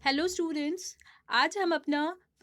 Hello students. आज हम अपना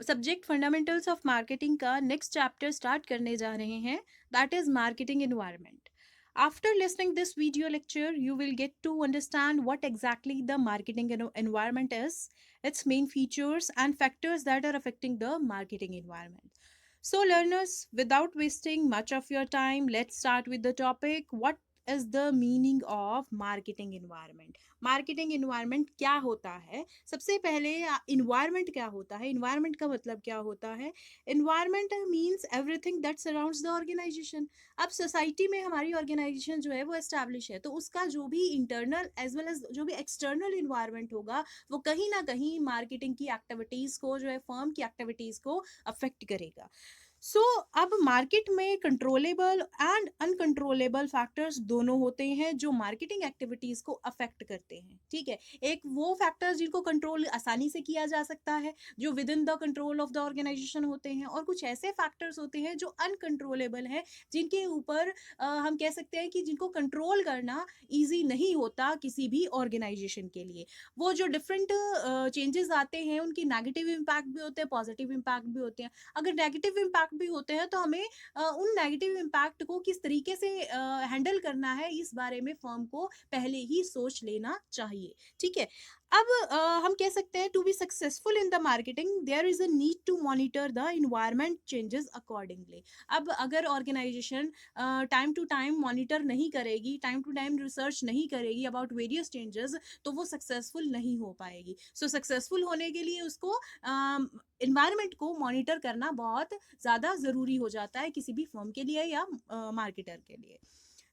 सब्जेक्ट फंडामेंटल्स ऑफ मार्केटिंग का नेक्स्ट चैप्टर स्टार्ट करने जा रहे हैं, that is marketing environment. After listening this video lecture, you will get to understand what exactly the marketing environment is, its main features and factors that are affecting the marketing environment. So learners, without wasting much of your time, let's start with the topic. What is the meaning of marketing environment? Marketing environment क्या होता है? सबसे पहले environment क्या होता है? Environment का मतलब क्या होता है? Environment means everything that surrounds the organisation. अब सोसाइटी में हमारी ऑर्गेनाइजेशन जो है वो एस्टैब्लिश है, तो उसका जो भी इंटरनल एज वेल एज जो भी एक्सटर्नल इन्वायरमेंट होगा वो कहीं ना कहीं मार्केटिंग की एक्टिविटीज़ को जो है फर्म की एक्टिविटीज़ को अफेक्ट करेगा. सो अब मार्केट में कंट्रोलेबल एंड अनकंट्रोलेबल फैक्टर्स दोनों होते हैं जो मार्केटिंग एक्टिविटीज को अफेक्ट करते हैं. ठीक है, एक वो फैक्टर्स जिनको कंट्रोल आसानी से किया जा सकता है, जो within the control of the organisation होते हैं, और कुछ ऐसे फैक्टर्स होते हैं जो अनकंट्रोलेबल हैं, जिनके ऊपर हम कह सकते हैं कि जिनको कंट्रोल करना ईजी नहीं होता किसी भी ऑर्गेनाइजेशन के लिए. वो जो डिफरेंट चेंजेस आते हैं उनकी नेगेटिव इम्पैक्ट भी होते हैं, पॉजिटिव इम्पैक्ट भी होते हैं. अगर नेगेटिव इम्पैक्ट भी होते हैं तो हमें उन नेगेटिव इम्पैक्ट को किस तरीके से हैंडल करना है इस बारे में फर्म को पहले ही सोच लेना चाहिए. ठीक है, अब हम कह सकते हैं to be successful in the marketing there is a need to monitor the environment changes accordingly. अब अगर organisation time to time monitor नहीं करेगी, टाइम टू टाइम रिसर्च नहीं करेगी अबाउट वेरियस चेंजेस, तो वो सक्सेसफुल नहीं हो पाएगी. सो सक्सेसफुल होने के लिए उसको इन्वायरमेंट को मॉनिटर करना बहुत ज़्यादा ज़रूरी हो जाता है किसी भी फर्म के लिए या मार्केटर के लिए.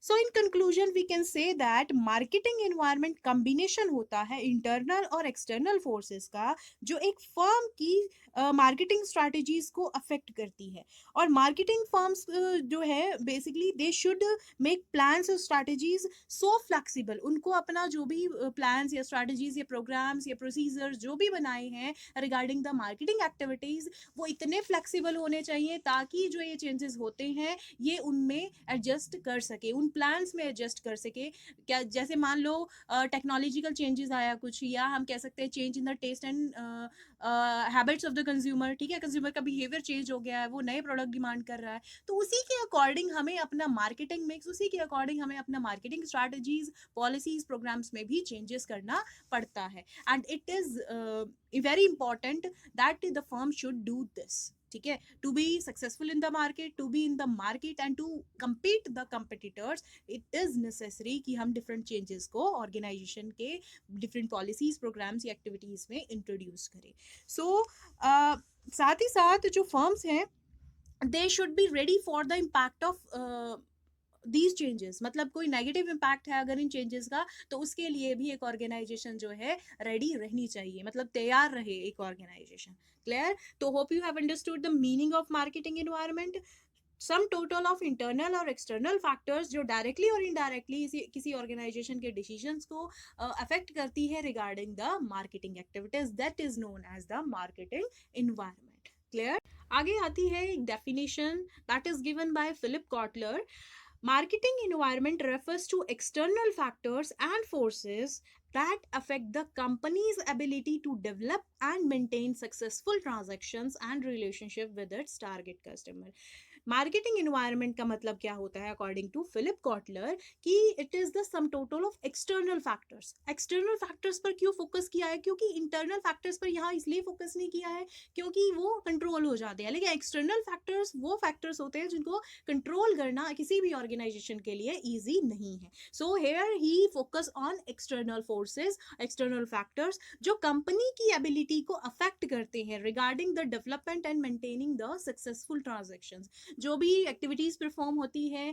So in conclusion we can say that marketing environment combination होता है इंटरनल और एक्सटर्नल फोर्सेस का, जो एक फर्म की मार्केटिंग स्ट्रैटेजीज को अफेक्ट करती है. और मार्केटिंग फर्म्स जो है basically they should make plans और स्ट्रैटेजीज सो फ्लेक्सिबल. उनको अपना जो भी प्लान्स या स्ट्रैटेजीज या प्रोग्राम्स या प्रोसीजर्स जो भी बनाए हैं रिगार्डिंग द मार्केटिंग एक्टिविटीज, वो इतने फ्लेक्सिबल होने चाहिए ताकि जो ये चेंजेस होते हैं ये उनमें एडजस्ट कर सके, उन प्लान्स में एडजस्ट कर सके. क्या जैसे मान लो टेक्नोलॉजिकल चेंजेस आया कुछ, या हम कह सकते हैं change in the taste and habits of the consumer. ठीक है, कंज्यूमर का बिहेवियर चेंज हो गया है, वो नए प्रोडक्ट डिमांड कर रहा है, तो उसी के अकॉर्डिंग हमें अपना मार्केटिंग मिक्स, उसी के अकॉर्डिंग हमें अपना मार्केटिंग स्ट्रैटेजीज, पॉलिसीज, प्रोग्राम्स में भी चेंजेस करना पड़ता है. And it is very important that the firm should do this. ठीक है, to be successful in the market, to be in the market and to compete the competitors, it is necessary कि हम different changes को organisation के different policies, programmes या activities में introduce करें. So साथ ही साथ जो फर्म्स हैं they should be ready for the impact of these changes. मतलब कोई नेगेटिव इम्पैक्ट है अगर इन चेंजेस का, तो उसके लिए भी एक ऑर्गेनाइजेशन जो है रेडी रहनी चाहिए, मतलब तैयार रहे एक ऑर्गेनाइजेशन. क्लियर? तो hope you have understood the meaning of marketing environment. Sum total of internal और एक्सटर्नल फैक्टर्स जो डायरेक्टली और इनडायरेक्टली किसी ऑर्गेनाइजेशन के डिसीजंस को अफेक्ट करती है regarding the marketing activities, that is known as the marketing environment. Clear? आगे आती है एक definition that is given by Philip Kotler. Marketing environment refers to external factors and forces that affect the company's ability to develop and maintain successful transactions and relationship with its target customer. Marketing environment का मतलब क्या होता है according to Philip Kotler, कि it is the some total of external factors. External factors पर क्यों focus किया है? क्योंकि इंटरनल फैक्टर्स पर यहाँ इसलिए फोकस नहीं किया है क्योंकि वो कंट्रोल हो जाते हैं, लेकिन एक्सटर्नल फैक्टर्स वो फैक्टर्स होते हैं जिनको कंट्रोल करना किसी भी ऑर्गेनाइजेशन के लिए ईजी नहीं है. So here he focus on external forces, external factors जो कंपनी की एबिलिटी को अफेक्ट करते हैं regarding the development and maintaining the successful transactions. जो भी एक्टिविटीज परफॉर्म होती है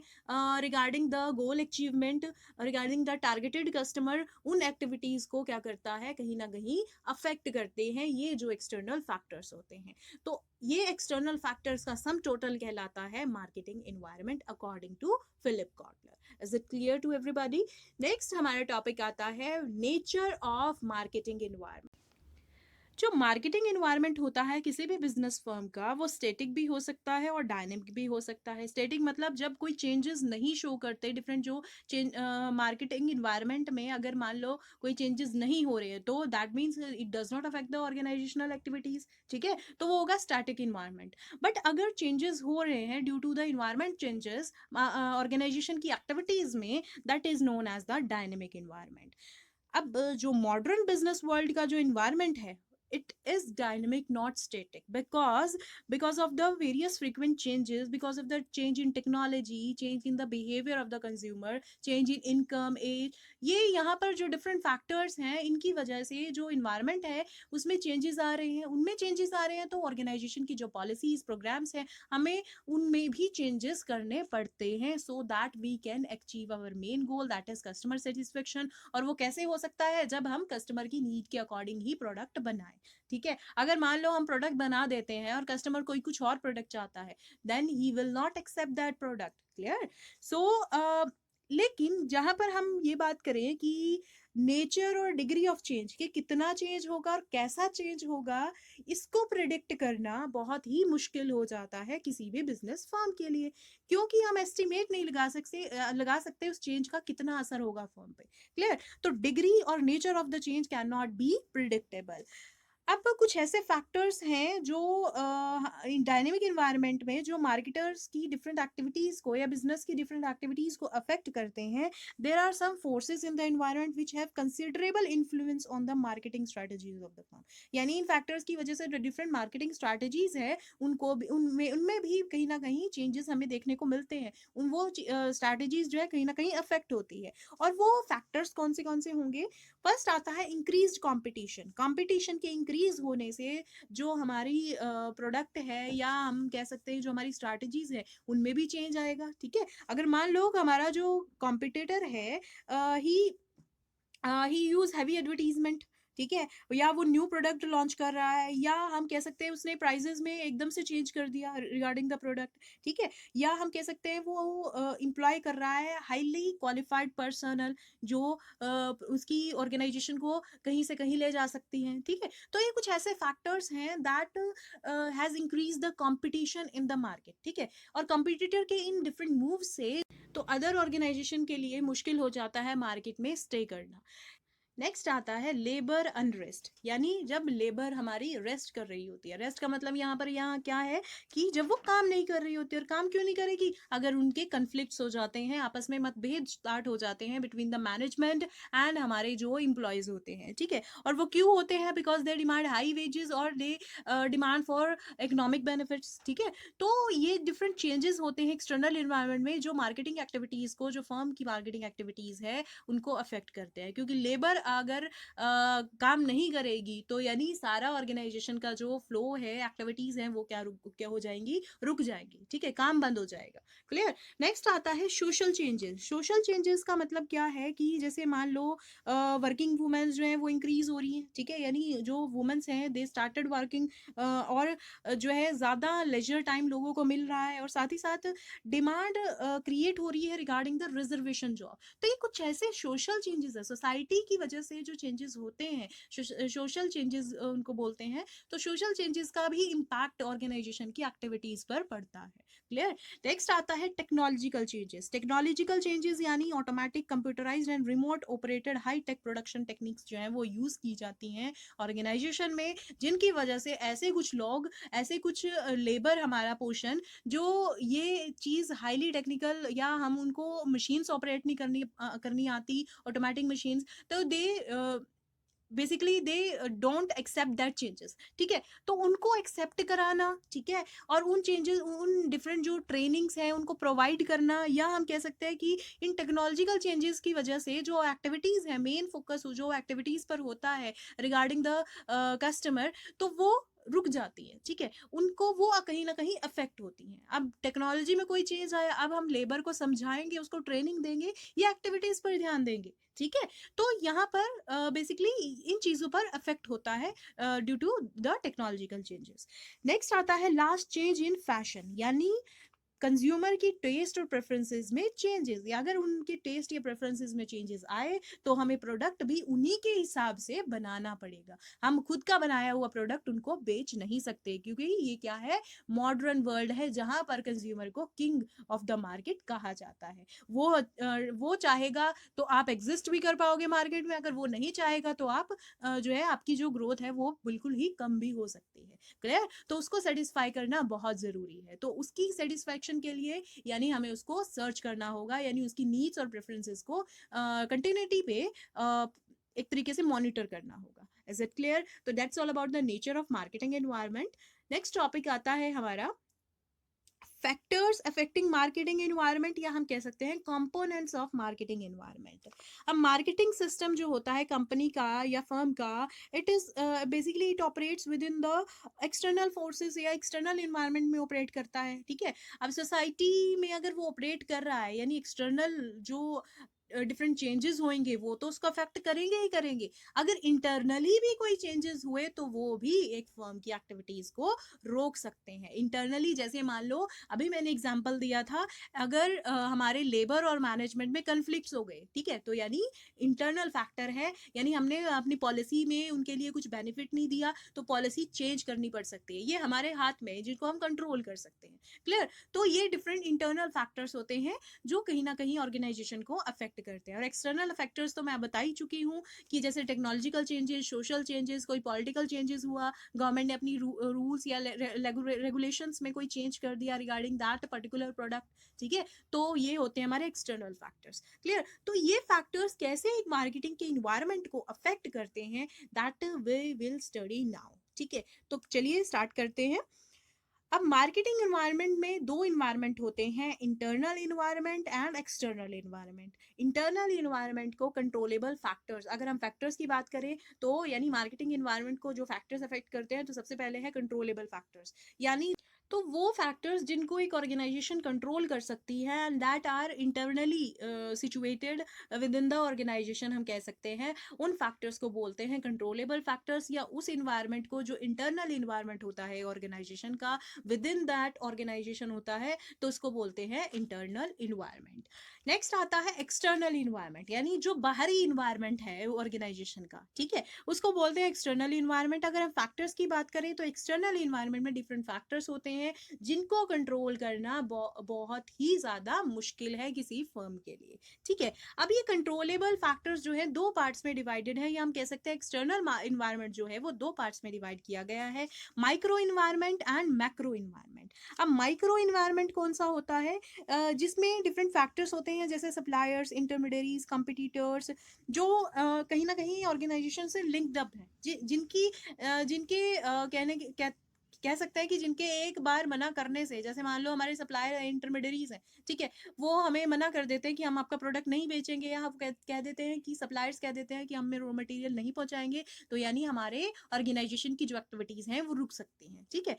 regarding the goal achievement, regarding the targeted customer, उन एक्टिविटीज को क्या करता है, कहीं ना कहीं अफेक्ट करते हैं ये जो एक्सटर्नल फैक्टर्स होते हैं. तो ये एक्सटर्नल फैक्टर्स का सम टोटल कहलाता है marketing environment according to Philip Kotler. Is it clear to everybody? Next हमारा टॉपिक आता है नेचर ऑफ मार्केटिंग एनवायरनमेंट. जो मार्केटिंग एनवायरनमेंट होता है किसी भी बिजनेस फर्म का, वो स्टैटिक भी हो सकता है और डायनेमिक भी हो सकता है। स्टैटिक मतलब जब कोई चेंजेस नहीं शो करते, डिफरेंट जो मार्केटिंग एनवायरनमेंट में अगर मान लो कोई चेंजेस नहीं हो रहे हैं, तो that means it does not affect the organisational activities, ठीक है, तो वो होगा स्टैटिक इन्वायरमेंट। बट अगर चेंजेस हो रहे हैं due to the environment changes organisation की एक्टिविटीज में, that is known as the dynamic environment. अब जो मॉडर्न बिजनेस वर्ल्ड का जो इन्वायरमेंट है, it is dynamic, not static, because of the various frequent changes, because of the change in technology, change in the behavior of the consumer, change in income, age, ये यहाँ पर जो different factors हैं, इनकी वजह से जो इन्वायरमेंट है उसमें चेंजेस आ रहे हैं, उनमें चेंजेस आ रहे हैं, तो ऑर्गेनाइजेशन की जो पॉलिसीज प्रोग्राम्स हैं, हमें उनमें भी चेंजेस करने पड़ते हैं, so that we can achieve our main goal, that is customer satisfaction. और वो कैसे हो सकता है? जब हम कस्टमर की नीड के अकॉर्डिंग ही प्रोडक्ट बनाएं, ठीक है। अगर मान लो हम प्रोडक्ट बना देते हैं और कस्टमर कोई कुछ और प्रोडक्ट चाहता है, then he will not accept that product, clear. So लेकिन जहां पर हम ये बात करें कि नेचर और डिग्री ऑफ चेंज, कि कितना चेंज होगा और कैसा चेंज होगा, इसको प्रिडिक्ट करना बहुत ही मुश्किल हो जाता है किसी भी बिजनेस फर्म के लिए, क्योंकि हम एस्टिमेट नहीं लगा सकते उस चेंज का कितना असर होगा फर्म पे, क्लियर। तो डिग्री और nature of the change can not be predictable. अब कुछ ऐसे फैक्टर्स हैं जो डायनेमिक इन्वायरमेंट में जो मार्केटर्स की डिफरेंट एक्टिविटीज को या बिजनेस की डिफरेंट एक्टिविटीज को अफेक्ट करते हैं। There are some forces in the environment which have considerable influence on the marketing strategies of the firm. यानी इन फैक्टर्स की वजह से जो डिफरेंट मार्केटिंग स्ट्रेटजीज है, उनको भी उनमें भी कहीं ना कहीं चेंजेस हमें देखने को मिलते हैं, उन वो स्ट्रैटेजीज जो है कहीं ना कहीं अफेक्ट होती है। और वो फैक्टर्स कौन से होंगे? फर्स्ट आता है इंक्रीज्ड कंपटीशन। कंपटीशन के इंक्रीज होने से जो हमारी प्रोडक्ट है, या हम कह सकते हैं जो हमारी स्ट्रैटेजीज है, उनमें भी चेंज आएगा, ठीक है। अगर मान लो हमारा जो कॉम्पिटिटर है, ही ही यूज हैवी एडवर्टीजमेंट, ठीक है, या वो न्यू प्रोडक्ट लॉन्च कर रहा है, या हम कह सकते हैं उसने प्राइजेस में एकदम से चेंज कर दिया रिगार्डिंग द प्रोडक्ट, ठीक है, या हम कह सकते हैं वो इम्प्लॉय कर रहा है हाईली क्वालिफाइड पर्सनल, जो उसकी ऑर्गेनाइजेशन को कहीं से कहीं ले जा सकती हैं, ठीक है। तो ये कुछ ऐसे फैक्टर्स हैं that has increase the competition in the market, ठीक है। और कंपटीटर के इन डिफरेंट मूव से तो अदर ऑर्गेनाइजेशन के लिए मुश्किल हो जाता है मार्केट में स्टे करना। नेक्स्ट आता है लेबर अनरेस्ट, यानी जब लेबर हमारी रेस्ट कर रही होती है। रेस्ट का मतलब यहाँ क्या है कि जब वो काम नहीं कर रही होती, और काम क्यों नहीं करेगी? अगर उनके कन्फ्लिक्ट्स हो जाते हैं, आपस में मतभेद स्टार्ट हो जाते हैं बिटवीन द मैनेजमेंट एंड हमारे जो एम्प्लॉयज होते हैं, ठीक है। और वो क्यों होते हैं? Because they demand high wages और they demand for economic benefits, ठीक है। तो ये डिफरेंट चेंजेस होते हैं एक्सटर्नल इन्वायरमेंट में, जो मार्केटिंग एक्टिविटीज को, जो फर्म की मार्केटिंग एक्टिविटीज है, उनको अफेक्ट करते हैं। क्योंकि लेबर अगर काम नहीं करेगी, तो यानी सारा ऑर्गेनाइजेशन का जो फ्लो है, एक्टिविटीज हैं, वो क्या हो जाएंगी? रुक जाएंगी, ठीक है, काम बंद हो जाएगा, क्लियर। नेक्स्ट आता है सोशल चेंजेस। सोशल चेंजेस का मतलब क्या है कि जैसे मान लो वर्किंग वुमेन्स जो हैं वो इंक्रीज हो रही हैं, ठीक है, यानी जो वुमेन्स हैं दे स्टार्टेड वर्किंग, और जो है ज़्यादा लेजर टाइम लोगों को मिल रहा है, और साथ ही साथ डिमांड क्रिएट हो रही है रिगार्डिंग द रिजर्वेशन जॉब। तो ये कुछ ऐसे सोशल चेंजेस है, सोसाइटी की वजह से जो चेंजेस होते हैं, सोशल चेंजेस उनको बोलते हैं। तो सोशल चेंजेस का भी इम्पैक्ट ऑर्गेनाइजेशन की एक्टिविटीज पर पड़ता है, क्लियर। नेक्स्ट आता है टेक्नोलॉजिकल चेंजेस। टेक्नोलॉजिकल चेंजेस यानी automatic, computerised and remote operated high tech production techniques जो है वो यूज की जाती हैं ऑर्गेनाइजेशन में, जिनकी वजह से ऐसे कुछ लोग, ऐसे कुछ लेबर, हमारा पोर्शन, जो ये चीज़ हाईली टेक्निकल, या हम उनको मशीन्स ऑपरेट नहीं करनी आती, ऑटोमेटिक मशीन्स, तो they basically they don't accept that changes, ठीक है। तो उनको एक्सेप्ट कराना, ठीक है, और उन चेंजेस, उन डिफरेंट जो ट्रेनिंग्स हैं उनको प्रोवाइड करना, या हम कह सकते हैं कि इन टेक्नोलॉजिकल चेंजेस की वजह से जो एक्टिविटीज़ है, मेन फोकस जो एक्टिविटीज़ पर होता है रिगार्डिंग द कस्टमर, तो वो रुक जाती है, ठीक है, उनको वो कहीं ना कहीं अफेक्ट होती हैं। अब टेक्नोलॉजी में कोई चेंज आया, अब हम लेबर को समझाएंगे, उसको ट्रेनिंग देंगे, या एक्टिविटीज पर ध्यान देंगे, ठीक है। तो यहाँ पर बेसिकली इन चीज़ों पर अफेक्ट होता है due to the technological changes. Next आता है लास्ट चेंज इन फैशन, यानी कंज्यूमर की टेस्ट और प्रेफरेंसेस में चेंजेस, या अगर उनके टेस्ट या प्रेफरेंसेस में चेंजेस आए तो हमें प्रोडक्ट भी उन्हीं के हिसाब से बनाना पड़ेगा। हम खुद का बनाया हुआ प्रोडक्ट उनको बेच नहीं सकते, क्योंकि ये क्या है, मॉडर्न वर्ल्ड है जहां पर कंज्यूमर को किंग ऑफ द मार्केट कहा जाता है। वो चाहेगा तो आप एग्जिस्ट भी कर पाओगे मार्केट में, अगर वो नहीं चाहेगा तो आप जो है आपकी जो ग्रोथ है वो बिल्कुल ही कम भी हो सकती है। क्लियर? तो उसको सेटिस्फाई करना बहुत ज़रूरी है। तो उसकी सेटिस्फैक्शन के लिए यानी हमें उसको सर्च करना होगा, यानी उसकी नीड्स और प्रेफरेंसेस को कंटिन्यूटी पे एक तरीके से मॉनिटर करना होगा। Is it clear? तो that's all about the nature of marketing environment. Next topic आता है हमारा फैक्टर्स अफेक्टिंग मार्केटिंग एनवायरनमेंट, या हम कह सकते हैं कंपोनेंट्स ऑफ मार्केटिंग एनवायरनमेंट। अब मार्केटिंग सिस्टम जो होता है कंपनी का या फर्म का, it is basically it operates with in the external forces या एक्सटर्नल एनवायरनमेंट में ऑपरेट करता है। ठीक है, अब सोसाइटी में अगर वो ऑपरेट कर रहा है, यानी एक्सटर्नल जो डिफरेंट चेंजेस होंगे वो तो उसको अफेक्ट करेंगे ही करेंगे। अगर इंटरनली भी कोई चेंजेस हुए तो वो भी एक फर्म की एक्टिविटीज को रोक सकते हैं इंटरनली। जैसे मान लो अभी मैंने एग्जांपल दिया था, अगर हमारे लेबर और मैनेजमेंट में कन्फ्लिक्ट्स हो गए, ठीक है, तो यानी इंटरनल फैक्टर है, यानी हमने अपनी पॉलिसी में उनके लिए कुछ बेनिफिट नहीं दिया तो पॉलिसी चेंज करनी पड़ सकती है। ये हमारे हाथ में है, जिनको हम कंट्रोल कर सकते हैं। क्लियर? तो ये डिफरेंट इंटरनल फैक्टर्स होते हैं जो कहीं ना कहीं ऑर्गेनाइजेशन को अफेक्ट करते हैं। और एक्सटर्नल फैक्टर्स तो मैं बता ही चुकी हूँ कि जैसे टेक्नोलॉजिकल चेंजेस, सोशल चेंजेस, कोई पॉलिटिकल चेंजेस हुआ, गवर्नमेंट ने अपनी रूल्स या रेगुलेशंस में कोई चेंज कर दिया रिगार्डिंग दैट पर्टिकुलर प्रोडक्ट। ठीक है, तो ये होते हैं हमारे एक्सटर्नल फैक्टर्स। क्लियर? तो ये फैक्टर्स कैसे एक मार्केटिंग के इन्वायरमेंट को अफेक्ट करते हैं, that we will study now. ठीक है, तो चलिए स्टार्ट करते हैं। अब मार्केटिंग एनवायरनमेंट में दो इन्वायरमेंट होते हैं, internal environment and external environment. Internal environment को कंट्रोलेबल फैक्टर्स, अगर हम फैक्टर्स की बात करें तो यानी मार्केटिंग इन्वायरमेंट को जो फैक्टर्स अफेक्ट करते हैं, तो सबसे पहले है कंट्रोलेबल फैक्टर्स, यानी तो वो फैक्टर्स जिनको एक ऑर्गेनाइजेशन कंट्रोल कर सकती है and that are internally situated within the organisation, हम कह सकते हैं उन फैक्टर्स को बोलते हैं कंट्रोलेबल फैक्टर्स। या उस इन्वायरमेंट को जो इंटरनल इन्वायरमेंट होता है ऑर्गेनाइजेशन का, विद इन दैट ऑर्गेनाइजेशन होता है, तो इसको बोलते हैं इंटरनल इन्वायरमेंट। नेक्स्ट आता है एक्सटर्नल इन्वायरमेंट, यानी जो बाहरी इन्वायरमेंट है ऑर्गेनाइजेशन का, ठीक है, उसको बोलते हैं एक्सटर्नल इन्वायरमेंट। अगर हम फैक्टर्स की बात करें तो एक्सटर्नल इन्वायरमेंट में डिफरेंट फैक्टर्स होते हैं जिनको कंट्रोल करना बहुत ही ज्यादा मुश्किल है किसी फर्म के लिए। ठीक है, अब ये कंट्रोलेबल फैक्टर्स जो है दो पार्ट्स में डिवाइडेड है, या हम कह सकते हैं एक्सटर्नल इन्वायरमेंट जो है वो दो पार्ट्स में डिवाइड किया गया है, micro environment and macro environment. अब माइक्रो इन्वायरमेंट कौन सा होता है, जिसमें डिफरेंट फैक्टर्स होते हैं जैसे सप्लायर्स, इंटरमीडियरीज, कंपिटिटर्स, जो कहीं ना कहीं ऑर्गेनाइजेशन से लिंक्ड अप है, जिनके कहने कह सकते हैं कि जिनके एक बार मना करने से, जैसे मान लो हमारे सप्लायर इंटरमीडियरीज हैं, ठीक है, वो हमें मना कर देते हैं कि हम आपका प्रोडक्ट नहीं बेचेंगे, या हम कह देते हैं कि सप्लायर्स कह देते हैं कि हमें रॉ मटेरियल नहीं पहुंचाएंगे, तो यानी हमारे ऑर्गेनाइजेशन की जो एक्टिविटीज हैं वो रुक सकती हैं। ठीक है,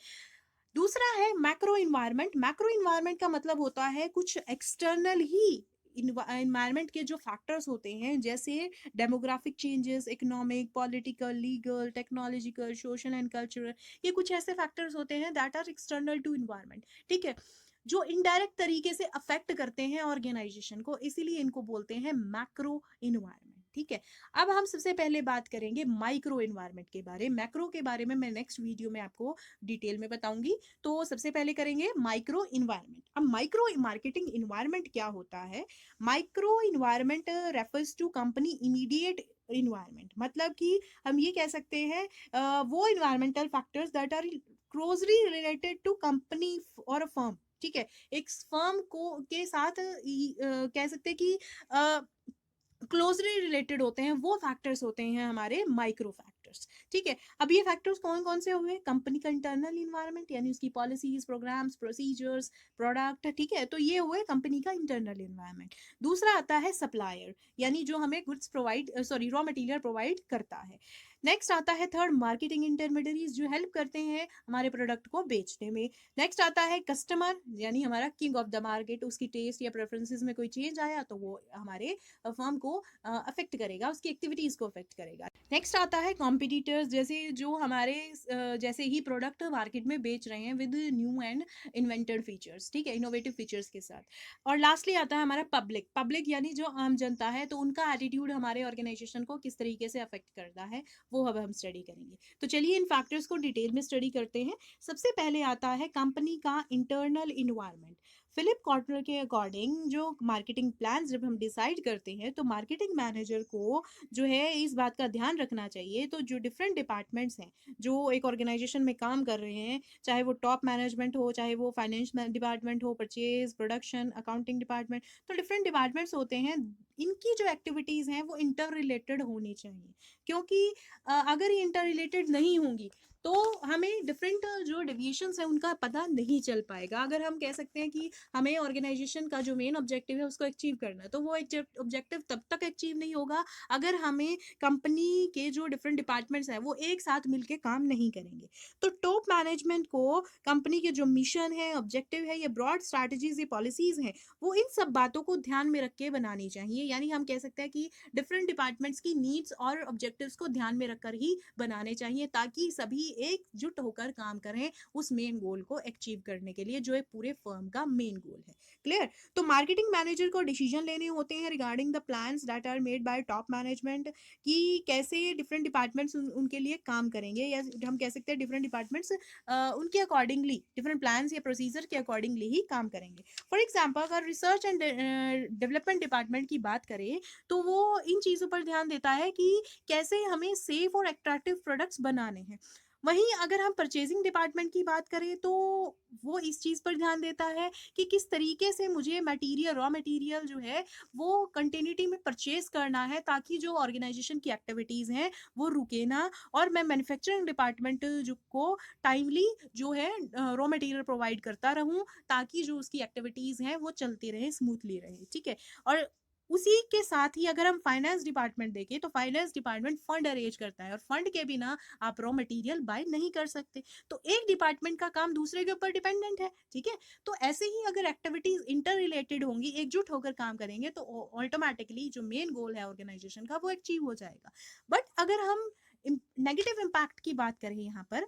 दूसरा है मैक्रो इन्वायरमेंट। मैक्रो इन्वायरमेंट का मतलब होता है कुछ एक्सटर्नल ही इन्वायरमेंट के जो फैक्टर्स होते हैं, जैसे demographic changes, economic, political, legal, technological, social and cultural, ये कुछ ऐसे फैक्टर्स होते हैं that are external to environment. ठीक है, जो इनडायरेक्ट तरीके से अफेक्ट करते हैं ऑर्गेनाइजेशन को, इसीलिए इनको बोलते हैं मैक्रो इन्वायरमेंट। ठीक है, अब हम सबसे पहले बात करेंगे माइक्रो इन्वायरमेंट के बारे में। मैक्रो के बारे में मैं नेक्स्ट वीडियो में आपको डिटेल में बताऊंगी। तो सबसे पहले करेंगे माइक्रो इन्वायरमेंट। अब माइक्रो मार्केटिंग इन्वायरमेंट क्या होता है? Micro environment refers to company immediate environment, मतलब कि हम ये कह सकते हैं वो environmental factors that are closely related to company और अ फर्म। ठीक है, एक फर्म को के साथ कह सकते हैं कि क्लोजली रिलेटेड होते हैं, वो फैक्टर्स होते हैं हमारे माइक्रो फैक्टर्स। ठीक है, अब ये फैक्टर्स कौन कौन से हुए? कंपनी का इंटरनल इन्वायरमेंट, यानी उसकी पॉलिसीज, प्रोग्राम्स, प्रोसीजर्स, प्रोडक्ट। ठीक है, तो ये हुए कंपनी का इंटरनल इन्वायरमेंट। दूसरा आता है सप्लायर, यानी जो हमें goods provide raw material provide करता है। नेक्स्ट आता है थर्ड, मार्केटिंग इंटरमीडियरीज जो हेल्प करते हैं हमारे प्रोडक्ट को बेचने में। नेक्स्ट आता है कस्टमर, यानी हमारा किंग ऑफ द मार्केट, उसकी टेस्ट या प्रेफरेंसेस में कोई चेंज आया तो वो हमारे फर्म को अफेक्ट करेगा, उसकी एक्टिविटीज़ को अफेक्ट करेगा। नेक्स्ट आता है कॉम्पिटिटर्स, जैसे जो हमारे जैसे ही प्रोडक्ट मार्केट में बेच रहे हैं with new and invented features, ठीक है, इनोवेटिव फीचर्स के साथ। और लास्टली आता है हमारा पब्लिक, पब्लिक यानी जो आम जनता है, तो उनका एटीट्यूड हमारे ऑर्गेनाइजेशन को किस तरीके से अफेक्ट करता है वो अब हम स्टडी करेंगे। तो चलिए इन फैक्टर्स को डिटेल में स्टडी करते हैं। सबसे पहले आता है कंपनी का इंटरनल इन्वायरमेंट। फिलिप कॉटनर के अकॉर्डिंग जो मार्केटिंग प्लान जब हम डिसाइड करते हैं तो मार्केटिंग मैनेजर को जो है इस बात का ध्यान रखना चाहिए, तो जो डिफरेंट डिपार्टमेंट्स हैं जो एक ऑर्गेनाइजेशन में काम कर रहे हैं, चाहे वो टॉप मैनेजमेंट हो, चाहे वो फाइनेंस डिपार्टमेंट हो, परचेज, प्रोडक्शन, अकाउंटिंग डिपार्टमेंट, तो डिफरेंट डिपार्टमेंट्स होते हैं, इनकी जो एक्टिविटीज़ हैं वो इंटर रिलेटेड होनी चाहिए। क्योंकि अगर ये इंटर रिलेटेड नहीं होंगी तो हमें डिफरेंट जो डेविएशंस हैं उनका पता नहीं चल पाएगा। अगर हम कह सकते हैं कि हमें ऑर्गेनाइजेशन का जो मेन ऑब्जेक्टिव है उसको अचीव करना है, तो वो ऑब्जेक्टिव तब तक अचीव नहीं होगा अगर हमें कंपनी के जो डिफरेंट डिपार्टमेंट्स हैं वो एक साथ मिलके काम नहीं करेंगे। तो टॉप मैनेजमेंट को कंपनी के जो मिशन है, ऑब्जेक्टिव है, ये ब्रॉड स्ट्रैटेजीज, ये पॉलिसीज हैं, वो इन सब बातों को ध्यान में रख के बनानी चाहिए। यानी हम कह सकते हैं कि डिफरेंट डिपार्टमेंट्स की नीड्स और ऑब्जेक्टिव्स को ध्यान में रखकर ही बनाने चाहिए, ताकि सभी एकजुट होकर काम करें उस मेन गोल को अचीव करने के लिए, जो एक पूरे फर्म का मेन गोल है। क्लियर? तो मार्केटिंग मैनेजर को डिसीजन लेने होते हैं regarding the plans that are made by top management, कि कैसे डिफरेंट डिपार्टमेंट्स उनके लिए काम करेंगे, या हम कह सकते हैं डिफरेंट डिपार्टमेंट्स उनके अकॉर्डिंगली, डिफरेंट प्लान्स या प्रोसीजर के अकॉर्डिंगली ही काम करेंगे। फॉर एग्जाम्पल अगर रिसर्च एंड डेवलपमेंट डिपार्टमेंट की बात करें तो वो इन चीज़ों पर ध्यान देता है कि कैसे हमें सेफ और अट्रैक्टिव प्रोडक्ट्स बनाने हैं। वहीं अगर हम परचेजिंग डिपार्टमेंट की बात करें तो वो इस चीज़ पर ध्यान देता है कि किस तरीके से मुझे मटेरियल, रॉ मटेरियल जो है वो कंटिन्यूटी में परचेज करना है, ताकि जो ऑर्गेनाइजेशन की एक्टिविटीज़ हैं वो रुके ना, और मैं मैन्युफैक्चरिंग डिपार्टमेंट जो को टाइमली जो है रॉ मटेरियल प्रोवाइड करता रहूं, ताकि जो उसकी एक्टिविटीज़ हैं वो चलती रहें, स्मूथली रहे, ठीक है। और उसी के साथ ही अगर हम फाइनेंस डिपार्टमेंट देखें तो फाइनेंस डिपार्टमेंट फंड अरेंज करता है, और फंड के बिना आप रॉ मटेरियल बाय नहीं कर सकते। तो एक डिपार्टमेंट का काम दूसरे के ऊपर डिपेंडेंट है, ठीक है। तो ऐसे ही अगर एक्टिविटीज इंटर रिलेटेड होंगी, एकजुट होकर काम करेंगे, तो ऑटोमेटिकली जो मेन गोल है ऑर्गेनाइजेशन का वो अचीव हो जाएगा। बट अगर हम नेगेटिव इम्पैक्ट की बात करें यहाँ पर,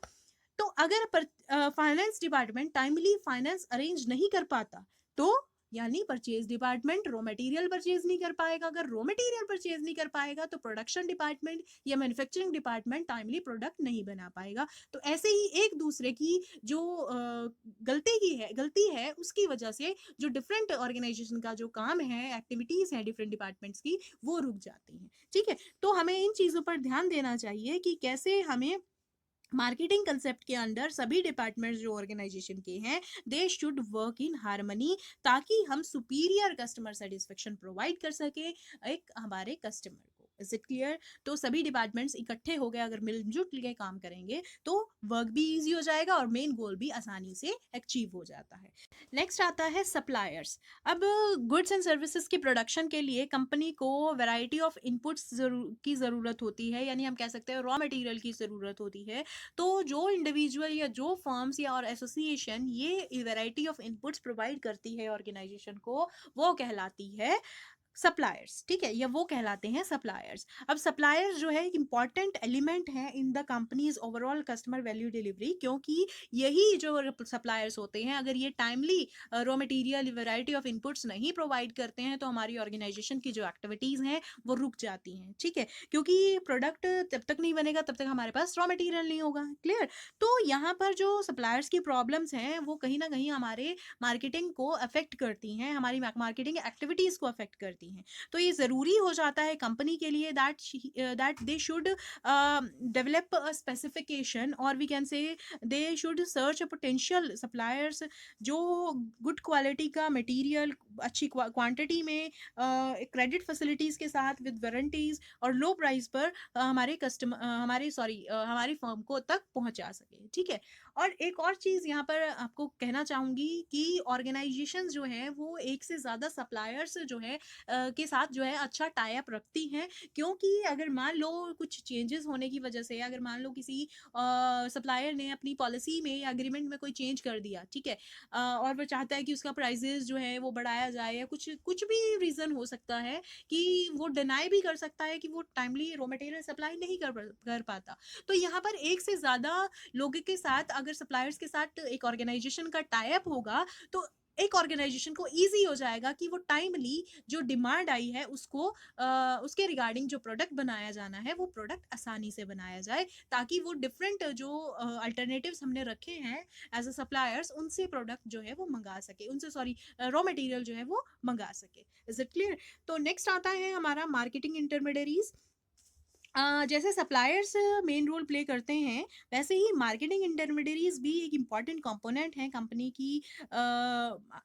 तो अगर finance department timely finance arrange नहीं कर पाता, तो यानी purchase department raw material purchase नहीं कर पाएगा। अगर रॉ मटेरियल परचेज नहीं कर पाएगा तो प्रोडक्शन डिपार्टमेंट या मैन्युफैक्चरिंग डिपार्टमेंट टाइमली प्रोडक्ट नहीं बना पाएगा। तो ऐसे ही एक दूसरे की जो गलती है उसकी वजह से जो डिफरेंट ऑर्गेनाइजेशन का जो काम है, एक्टिविटीज है डिफरेंट डिपार्टमेंट्स की, वो रुक जाती हैं, ठीक है। तो हमें इन चीज़ों पर ध्यान देना चाहिए कि कैसे हमें मार्केटिंग कंसेप्ट के अंदर सभी डिपार्टमेंट्स जो ऑर्गेनाइजेशन के हैं they should work in harmony, ताकि हम सुपीरियर कस्टमर सेटिस्फेक्शन प्रोवाइड कर सके एक हमारे कस्टमर को। Is it clear? तो सभी डिपार्टमेंट्स इकट्ठे हो गए अगर मिलजुल के काम करेंगे तो वर्क भी इजी हो जाएगा और मेन गोल भी आसानी से अचीव हो जाता है। नेक्स्ट आता है सप्लायर्स। अब गुड्स एंड सर्विसेज की प्रोडक्शन के लिए कंपनी को वैरायटी ऑफ इनपुट्स की ज़रूरत होती है, यानी हम कह सकते हैं रॉ मटेरियल की ज़रूरत होती है। तो जो इंडिविजुअल या जो फर्म्स या और एसोसिएशन ये वैरायटी ऑफ इनपुट्स प्रोवाइड करती है ऑर्गेनाइजेशन को, वो कहलाती है सप्लायर्स, ठीक है, या वो कहलाते हैं सप्लायर्स। अब सप्लायर्स जो है एक इंपॉर्टेंट एलिमेंट है इन the companies overall customer value delivery, क्योंकि यही जो सप्लायर्स होते हैं अगर ये timely raw material variety of inputs नहीं प्रोवाइड करते हैं तो हमारी ऑर्गेनाइजेशन की जो एक्टिविटीज़ हैं वो रुक जाती हैं, ठीक है। क्योंकि प्रोडक्ट जब तक नहीं बनेगा तब तक हमारे पास रॉ मटेरियल नहीं होगा। क्लियर? तो यहाँ पर जो सप्लायर्स की प्रॉब्लम्स हैं वो कहीं ना कहीं हमारे मार्केटिंग को अफेक्ट करती हैं, हमारी मार्केटिंग एक्टिविटीज़ को अफेक्ट करती हैं। तो ये ज़रूरी हो जाता है कंपनी के लिए that they should develop a specification, और we can say they should search a potential suppliers जो गुड क्वालिटी का मटेरियल अच्छी क्वांटिटी में क्रेडिट फैसिलिटीज़ के साथ विद वारंटीज़ और लो प्राइस पर हमारी फर्म को तक पहुंचा सके, ठीक है। और एक और चीज़ यहाँ पर आपको कहना चाहूँगी कि ऑर्गेनाइजेशंस जो हैं वो एक से ज़्यादा सप्लायर्स जो है के साथ जो है अच्छा टाई अप रखती हैं, क्योंकि अगर मान लो कुछ चेंजेस होने की वजह से, अगर मान लो किसी सप्लायर ने अपनी पॉलिसी में या एग्रीमेंट में कोई चेंज कर दिया, ठीक है, और वो चाहता है कि उसका प्राइसेस जो है वो बढ़ाया जाए, या कुछ कुछ भी रीज़न हो सकता है कि वो डिनाई भी कर सकता है कि वो टाइमली रॉ मटेरियल सप्लाई नहीं कर पाता। तो यहाँ पर एक से ज़्यादा लोगों के साथ, अगर सप्लायर्स के साथ एक ऑर्गेनाइजेशन का टाई अप होगा, तो एक ऑर्गेनाइजेशन को ईज़ी हो जाएगा कि वो टाइमली जो डिमांड आई है उसको उसके रिगार्डिंग जो प्रोडक्ट बनाया जाना है वो प्रोडक्ट आसानी से बनाया जाए, ताकि वो डिफरेंट जो अल्टरनेटिव्स हमने रखे हैं एज अ सप्लायर्स, उनसे प्रोडक्ट जो है वो मंगा सके, उनसे सॉरी रॉ मटेरियल जो है वो मंगा सके। Is it clear? तो नेक्स्ट आता है हमारा मार्केटिंग इंटरमीडियरीज। जैसे सप्लायर्स मेन रोल प्ले करते हैं, वैसे ही मार्केटिंग इंटरमीडियरीज भी एक इम्पॉर्टेंट कंपोनेंट हैं कंपनी की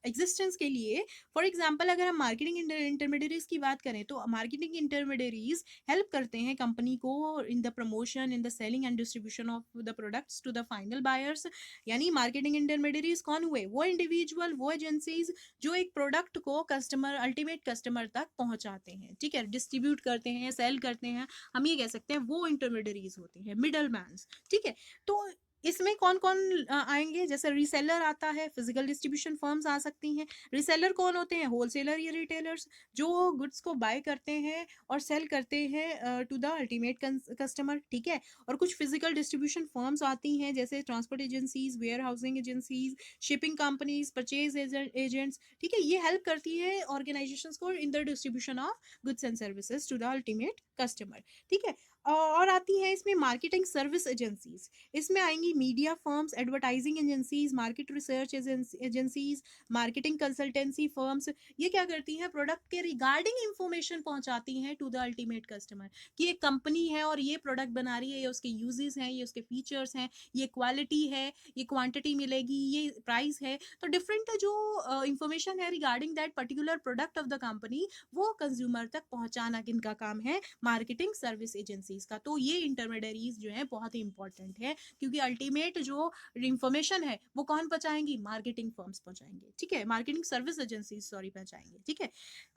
एग्जिस्टेंस के लिए। फॉर एग्जांपल अगर हम मार्केटिंग इंटरमीडियरीज की बात करें, तो मार्केटिंग इंटरमीडियरीज हेल्प करते हैं कंपनी को in the promotion, in the selling and distribution of the products to the final buyers. यानी मार्केटिंग इंटरमीडियरीज कौन हुए? वो इंडिविजुअल, वो एजेंसीज जो एक प्रोडक्ट को कस्टमर, अल्टीमेट कस्टमर तक पहुंचाते हैं, ठीक है, डिस्ट्रीब्यूट करते हैं, सेल करते हैं, हम ये कह सकते हैं वो इंटरमीडियरीज होते हैं, मिडल मैन्स, ठीक है। तो इसमें कौन कौन आएंगे? जैसे रीसेलर आता है, फिजिकल डिस्ट्रीब्यूशन फर्म्स आ सकती हैं। रीसेलर कौन होते हैं? होलसेलर या रिटेलर्स, जो गुड्स को बाय करते हैं और सेल करते हैं टू द अल्टीमेट कस्टमर, ठीक है। और कुछ फिजिकल डिस्ट्रीब्यूशन फर्म्स आती हैं, जैसे transport agencies, warehousing agencies, shipping companies, purchase agents, ठीक है। ये हेल्प करती है ऑर्गेनाइजेशंस को in the distribution of goods and services to the ultimate customer, ठीक है। और आती है इसमें मार्केटिंग सर्विस एजेंसीज। इसमें आएंगी media firms, advertising agencies, market research agencies, marketing consultancy firms. ये क्या करती हैं? प्रोडक्ट के रिगार्डिंग इंफॉर्मेशन पहुंचाती हैं टू द अल्टीमेट कस्टमर, कि एक कंपनी है और ये प्रोडक्ट बना रही है, ये उसके यूजेस हैं, ये उसके फीचर्स हैं, ये क्वालिटी है, ये क्वांटिटी मिलेगी, ये प्राइस है। तो डिफरेंट जो इंफॉर्मेशन है regarding that particular product of the company, वो कंज्यूमर तक पहुंचाना किनका काम है? मार्केटिंग सर्विस एजेंसीज का। तो ये इंटरमीडियरीज जो है बहुत ही इंपॉर्टेंट है, क्योंकि अल्टीमेट जो इंफॉर्मेशन है वो कौन पहुंचाएंगी? मार्केटिंग फर्म्स पहुंचाएंगे, ठीक है, मार्केटिंग सर्विस एजेंसीज सॉरी पहुंचाएंगे, ठीक है।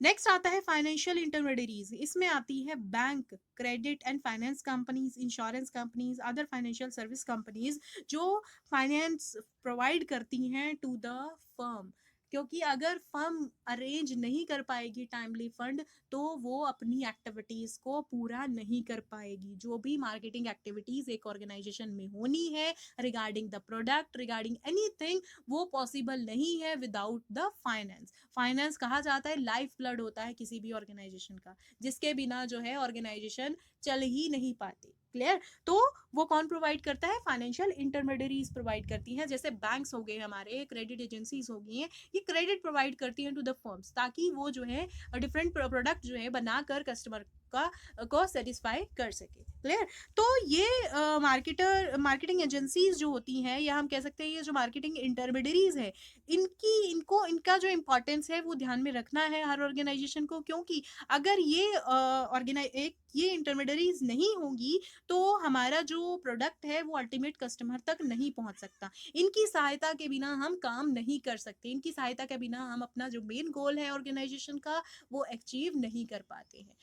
नेक्स्ट आता है फाइनेंशियल इंटरमीडियरीज। इसमें आती है bank, credit and finance companies, insurance companies, other financial service companies, जो फाइनेंस प्रोवाइड करती हैं टू द फर्म, क्योंकि अगर फर्म अरेंज नहीं कर पाएगी टाइमली फंड, तो वो अपनी एक्टिविटीज़ को पूरा नहीं कर पाएगी। जो भी मार्केटिंग एक्टिविटीज़ एक ऑर्गेनाइजेशन में होनी है regarding the product, regarding anything, वो पॉसिबल नहीं है विदाउट द फाइनेंस। फाइनेंस कहा जाता है लाइफ ब्लड होता है किसी भी ऑर्गेनाइजेशन का, जिसके बिना जो है ऑर्गेनाइजेशन चल ही नहीं पाती। क्लियर? तो वो कौन प्रोवाइड करता है? फाइनेंशियल इंटरमीडियरीज प्रोवाइड करती हैं। जैसे बैंक्स हो गए हमारे, क्रेडिट एजेंसीज हो गई हैं, ये क्रेडिट प्रोवाइड करती हैं टू द फर्म्स, ताकि वो जो है डिफरेंट प्रोडक्ट जो है बनाकर कस्टमर का को सेटिस्फाई कर सके। क्लियर? तो ये मार्केटिंग एजेंसीज जो होती हैं, या हम कह सकते हैं ये जो मार्केटिंग इंटरमीडियरीज है, इनका जो इम्पोर्टेंस है वो ध्यान में रखना है हर ऑर्गेनाइजेशन को, क्योंकि अगर ये इंटरमीडियरीज नहीं होंगी, तो हमारा जो प्रोडक्ट है वो अल्टीमेट कस्टमर तक नहीं पहुंच सकता। इनकी सहायता के बिना हम काम नहीं कर सकते, इनकी सहायता के बिना हम अपना जो मेन गोल है ऑर्गेनाइजेशन का वो अचीव नहीं कर पाते हैं।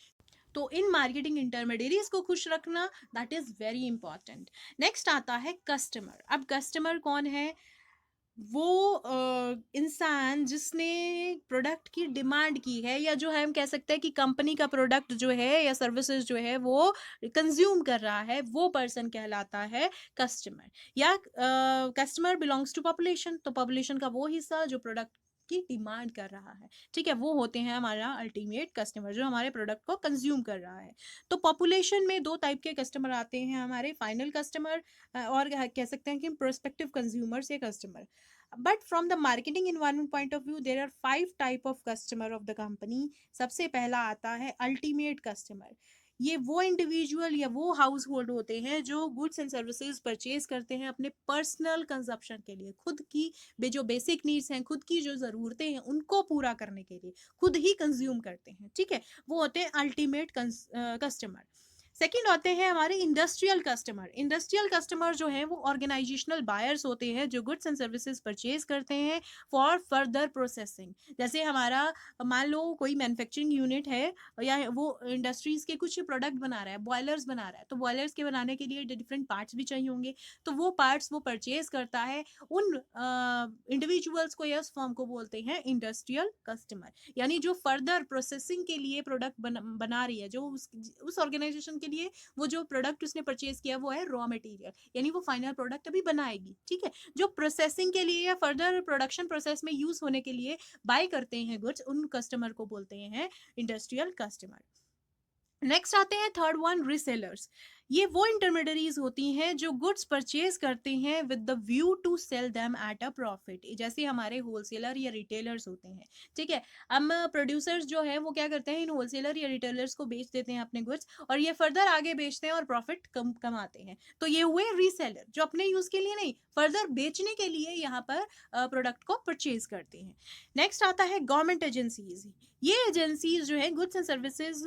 तो इन मार्केटिंग इंटरमीडियरीज को खुश रखना, that is very important. Next आता है कस्टमर। अब कस्टमर कौन है? वो इंसान जिसने प्रोडक्ट की डिमांड की है, या जो है हम कह सकते हैं कि कंपनी का प्रोडक्ट जो है या सर्विसेज जो है वो कंज्यूम कर रहा है, वो पर्सन कहलाता है कस्टमर। या कस्टमर बिलोंग्स टू पॉपुलेशन, तो पॉपुलेशन का वो हिस्सा जो प्रोडक्ट की डिमांड कर रहा है, ठीक है, वो होते हैं हमारा अल्टीमेट कस्टमर, जो हमारे प्रोडक्ट को कंज्यूम कर रहा है। तो पॉपुलेशन में दो टाइप के कस्टमर आते हैं हमारे, फाइनल कस्टमर और कह सकते हैं कि प्रोस्पेक्टिव कंज्यूमर्स या customer. But from the marketing environment point of view, there are 5 type of customer of the company. सबसे पहला आता है अल्टीमेट कस्टमर। ये वो इंडिविजुअल या वो हाउस होल्ड होते हैं जो गुड्स एंड सर्विसेज परचेज करते हैं अपने पर्सनल कंजप्शन के लिए, खुद की जो बेसिक नीड्स हैं, खुद की जो ज़रूरतें हैं उनको पूरा करने के लिए खुद ही कंज्यूम करते हैं, ठीक है, वो होते हैं अल्टीमेट कस्टमर। सेकंड आते हैं हमारे इंडस्ट्रियल कस्टमर। इंडस्ट्रियल कस्टमर जो है वो ऑर्गेनाइजेशनल बायर्स होते हैं जो गुड्स एंड सर्विसेज परचेज करते हैं फॉर फर्दर प्रोसेसिंग। जैसे हमारा मान लो कोई मैन्युफैक्चरिंग यूनिट है या वो इंडस्ट्रीज के कुछ प्रोडक्ट बना रहा है, बॉयलर्स बना रहा है, तो बॉयलर्स के बनाने के लिए डिफरेंट पार्ट्स भी चाहिए होंगे, तो वो पार्ट्स वो परचेज करता है। उन इंडिविजुअल्स को या उस फर्म को बोलते हैं इंडस्ट्रियल कस्टमर। यानी जो फर्दर प्रोसेसिंग के लिए प्रोडक्ट बना रही है, जो उस ऑर्गेनाइजेशन के लिए वो जो प्रोडक्ट उसने परचेज किया वो है रॉ मटेरियल, यानी वो फाइनल प्रोडक्ट अभी बनाएगी। ठीक है, जो प्रोसेसिंग के लिए या फर्दर प्रोडक्शन प्रोसेस में यूज होने के लिए बाय करते हैं गुड्स, उन कस्टमर को बोलते हैं इंडस्ट्रियल कस्टमर। नेक्स्ट आते हैं थर्ड वन, रीसेलर्स। ये वो इंटरमीडियरीज होती हैं जो गुड्स परचेज करते हैं with the view to sell them at a profit, जैसे हमारे होलसेलर या रिटेलर्स होते हैं। ठीक है, हम प्रोड्यूसर्स जो है वो क्या करते हैं, इन होलसेलर या रिटेलर्स को बेच देते हैं अपने गुड्स, और ये फर्दर आगे बेचते हैं और प्रॉफिट कमाते हैं। तो ये हुए रीसेलर जो अपने यूज के लिए नहीं, फर्दर बेचने के लिए यहाँ पर प्रोडक्ट को परचेज करते हैं। नेक्स्ट आता है गवर्नमेंट एजेंसीज। ये एजेंसीज जो है गुड्स एंड सर्विसेज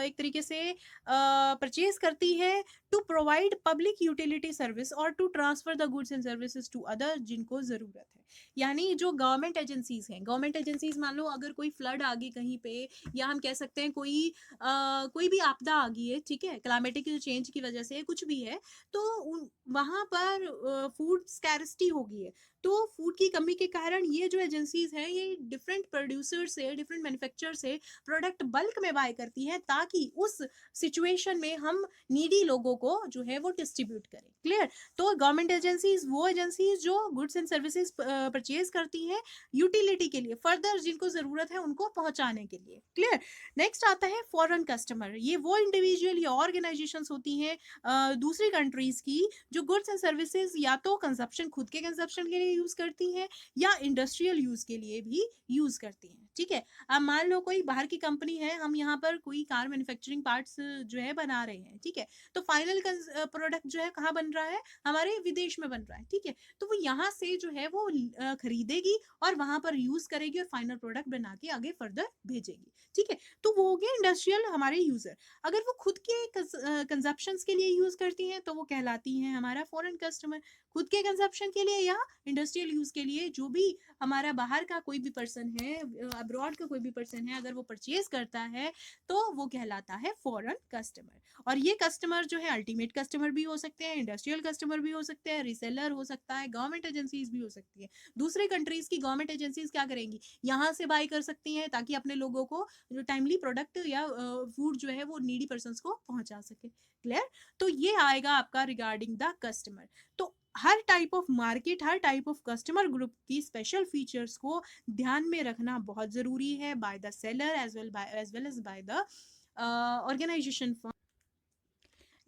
एक तरीके से परचेज करती है to provide public utility service और to transfer the goods and services to other जिनको ज़रूरत है। यानी जो गवर्नमेंट एजेंसीज हैं, गवर्नमेंट एजेंसीज मान लो अगर कोई फ्लड आ गई कहीं पे, या हम कह सकते हैं कोई भी आपदा आ गई है, ठीक है, क्लाइमेटिक चेंज की वजह से कुछ भी है, तो वहाँ पर फूड स्कैरिसिटी हो गई है, तो फूड की कमी के कारण ये जो एजेंसीज हैं ये डिफरेंट प्रोड्यूसर से, डिफरेंट मैन्युफैक्चरर से प्रोडक्ट बल्क में बाय करती हैं ताकि उस सिचुएशन में हम नीडी लोगों को जो है वो डिस्ट्रीब्यूट करें। क्लियर? तो गवर्नमेंट एजेंसीज वो एजेंसीज जो गुड्स एंड सर्विसेज परचेज करती हैं यूटिलिटी के लिए, फर्दर जिनको जरूरत है उनको पहुंचाने के लिए। क्लियर? नेक्स्ट आता है फॉरेन कस्टमर। ये वो इंडिविजुअल या ऑर्गेनाइजेशंस होती हैं दूसरी कंट्रीज की जो गुड्स एंड सर्विसेज या तो कंजप्शन, खुद के कंजप्शन के लिए यूज करती हैं या इंडस्ट्रियल यूज के लिए भी यूज करती हैं। ठीक है, अब मान लो कोई बाहर की कंपनी है, हम यहाँ पर कोई कार मैन्युफैक्चरिंग पार्ट्स जो है बना रहे हैं, ठीक है, तो फाइनल प्रोडक्ट जो है कहाँ बन रहा है, हमारे विदेश में बन रहा है। ठीक है, तो वो यहाँ से जो है वो खरीदेगी और वहां पर यूज करेगी और फाइनल प्रोडक्ट बना के आगे फर्दर भेजेगी। ठीक है, तो वो हो गया इंडस्ट्रियल हमारे यूजर। अगर वो खुद के कंजप्शन के लिए यूज करती हैं तो वो कहलाती हैं हमारा फॉरेन कस्टमर। खुद के कंजप्शन के लिए या इंडस्ट्रियल यूज के लिए जो भी हमारा बाहर का कोई भी पर्सन है, अब्रॉड का कोई भी पर्सन है, अगर वो परचेज करता है तो वो कहलाता है फॉरेन कस्टमर। और ये कस्टमर जो है अल्टीमेट कस्टमर भी हो सकते हैं, इंडस्ट्रियल कस्टमर भी हो सकते हैं, रिसेलर हो सकता है, गवर्नमेंट एजेंसीज भी हो सकती है। दूसरे कंट्रीज की गवर्नमेंट एजेंसीज क्या करेंगी, यहाँ से बाय कर सकती हैं ताकि अपने लोगों को जो टाइमली प्रोडक्ट या फूड जो है वो नीडी पर्सन को पहुंचा सके। क्लियर? तो ये आएगा आपका रिगार्डिंग द कस्टमर। तो हर टाइप ऑफ मार्केट, हर टाइप ऑफ कस्टमर ग्रुप की स्पेशल फीचर्स को ध्यान में रखना बहुत ज़रूरी है by the seller as well as by the organisation.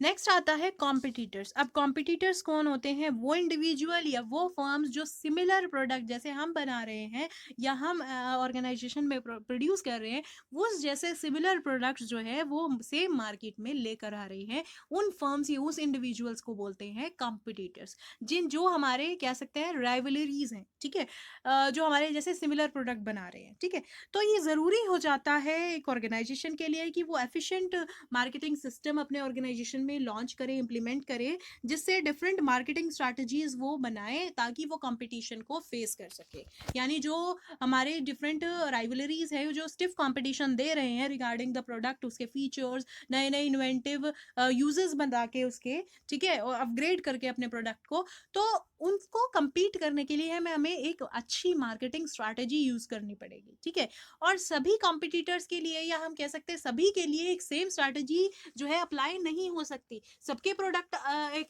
Next आता है कॉम्पिटिटर्स। अब कॉम्पिटिटर्स कौन होते हैं, वो इंडिविजुअल या वो फर्म्स जो सिमिलर प्रोडक्ट जैसे हम बना रहे हैं या हम ऑर्गेनाइजेशन में प्रोड्यूस कर रहे हैं, वो जैसे सिमिलर प्रोडक्ट्स जो है वो सेम मार्केट में लेकर आ रही हैं, उन फर्म्स या उस इंडिविजुअल्स को बोलते हैं कॉम्पिटिटर्स, जो हमारे कह सकते हैं राइवलरीज हैं। ठीक है, जो हमारे जैसे सिमिलर प्रोडक्ट बना रहे हैं। ठीक है, तो ये ज़रूरी हो जाता है एक ऑर्गेनाइजेशन के लिए कि वो एफिशिएंट मार्केटिंग सिस्टम अपने ऑर्गेनाइजेशन में लॉन्च करे, इम्प्लीमेंट करे, जिससे डिफरेंट मार्केटिंग स्ट्रैटेजीज वो बनाए ताकि वो कंपटीशन को फेस कर सके। यानी जो हमारे डिफरेंट राइवलरीज है जो स्टिफ कंपटीशन दे रहे हैं रिगार्डिंग द प्रोडक्ट, उसके फीचर्स, नए नए इन्वेंटिव यूजेस बना के उसके, ठीक है, और अपग्रेड करके अपने प्रोडक्ट को, तो उनको compete करने के लिए हमें एक अच्छी मार्केटिंग स्ट्रैटेजी यूज करनी पड़ेगी। ठीक है, और सभी कॉम्पिटिटर्स के लिए या हम कह सकते हैं सभी के लिए एक सेम स्ट्रैटेजी जो है अप्लाई नहीं हो सकती। सबके प्रोडक्ट